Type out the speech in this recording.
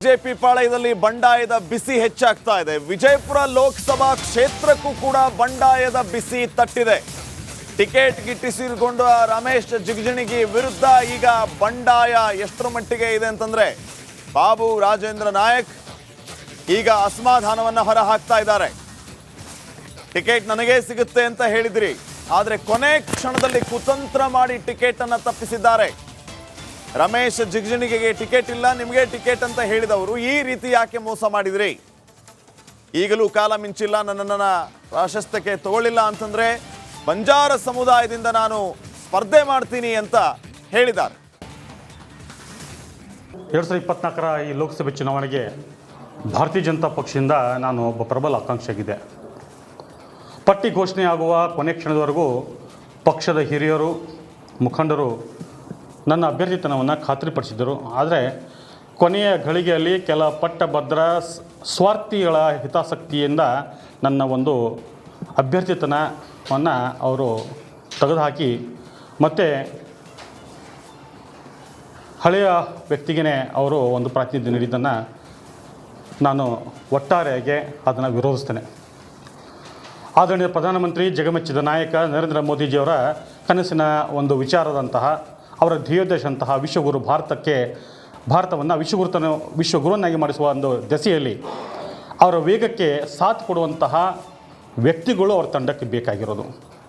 BJP ಪಾಳಯದಲ್ಲಿ ಬಂಡಾಯದ ಬಿಸಿ ಹೆಚ್ಚಾಗ್ತಾ ಇದೆ. ವಿಜಯಪುರ ಲೋಕಸಭಾ ಕ್ಷೇತ್ರಕ್ಕೂ ಕೂಡ ಬಂಡಾಯದ ಬಿಸಿ ತಟ್ಟಿದೆ. ಟಿಕೆಟ್ ಗಿಟ್ಟಿಸಿಕೊಂಡ ರಮೇಶ್ ಜಿಗಜಿಣಗಿ ವಿರುದ್ಧ ಈಗ ಬಂಡಾಯ ಎಷ್ಟರ ಮಟ್ಟಿಗೆ ಇದೆ ಅಂತಂದ್ರೆ ಬಾಬು ರಾಜೇಂದ್ರ ನಾಯಕ್ ಈಗ ಅಸಮಾಧಾನವನ್ನ ಹೊರ ಹಾಕ್ತಾ ಇದ್ದಾರೆ. ಟಿಕೆಟ್ ನನಗೆ ಸಿಗುತ್ತೆ ಅಂತ ಹೇಳಿದ್ರಿ, ಆದ್ರೆ ಕೊನೆ ಕ್ಷಣದಲ್ಲಿ ಕುತಂತ್ರ ಮಾಡಿ ಟಿಕೆಟ್ ಅನ್ನ ತಪ್ಪಿಸಿದ್ದಾರೆ. ರಮೇಶ್ ಜಿಗಜಿಣಿಗೆ ಟಿಕೆಟ್ ಇಲ್ಲ, ನಿಮಗೆ ಟಿಕೆಟ್ ಅಂತ ಹೇಳಿದವರು ಈ ರೀತಿ ಯಾಕೆ ಮೋಸ ಮಾಡಿದ್ರಿ? ಈಗಲೂ ಕಾಲ ಮಿಂಚಿಲ್ಲ, ನನ್ನನ್ನ ಪ್ರಾಶಸ್ತ್ಯಕ್ಕೆ ತಗೊಳ್ಳಿಲ್ಲ ಅಂತಂದ್ರೆ ಬಂಜಾರ ಸಮುದಾಯದಿಂದ ನಾನು ಸ್ಪರ್ಧೆ ಮಾಡ್ತೀನಿ ಅಂತ ಹೇಳಿದ್ದಾರೆ. 2024ರ ಈ ಲೋಕಸಭೆ ಚುನಾವಣೆಗೆ ಭಾರತೀಯ ಜನತಾ ಪಕ್ಷದಿಂದ ನಾನು ಒಬ್ಬ ಪ್ರಬಲ ಆಕಾಂಕ್ಷಿಯಾಗಿದ್ದೆ. ಪಟ್ಟಿ ಘೋಷಣೆ ಆಗುವ ಕೊನೆ ಕ್ಷಣದವರೆಗೂ ಪಕ್ಷದ ಹಿರಿಯರು ಮುಖಂಡರು ನನ್ನ ಅಭ್ಯರ್ಥಿತನವನ್ನು ಖಾತ್ರಿಪಡಿಸಿದ್ದರು. ಆದರೆ ಕೊನೆಯ ಘಳಿಗೆಯಲ್ಲಿ ಕೆಲ ಪಟ್ಟಭದ್ರ ಸ್ವಾರ್ಥಿಗಳ ಹಿತಾಸಕ್ತಿಯಿಂದ ನನ್ನ ಒಂದು ಅಭ್ಯರ್ಥಿತನವನ್ನು ಅವರು ತೆಗೆದುಹಾಕಿ ಮತ್ತು ಹಳೆಯ ವ್ಯಕ್ತಿಗೇ ಅವರು ಒಂದು ಪ್ರಾತಿನಿಧ್ಯ ನೀಡಿದ್ದನ್ನು ನಾನು ಒಟ್ಟಾರೆಯಾಗಿ ಅದನ್ನು ವಿರೋಧಿಸ್ತೇನೆ. ಆದರಣೀಯ ಪ್ರಧಾನಮಂತ್ರಿ ಜಗಮೆಚ್ಚಿದ ನಾಯಕ ನರೇಂದ್ರ ಮೋದಿಜಿಯವರ ಕನಸಿನ ಒಂದು ವಿಚಾರದಂತಹ ಅವರ ಧ್ಯೇಯೋದ್ದೇಶಂತಹ ವಿಶ್ವಗುರು ಭಾರತವನ್ನು ವಿಶ್ವಗುರುವನ್ನಾಗಿ ಮಾಡಿಸುವ ಒಂದು ದೆಸೆಯಲ್ಲಿ ಅವರ ವೇಗಕ್ಕೆ ಸಾಥ್ ಕೊಡುವಂತಹ ವ್ಯಕ್ತಿಗಳು ಅವರ ತಂಡಕ್ಕೆ ಬೇಕಾಗಿರೋದು.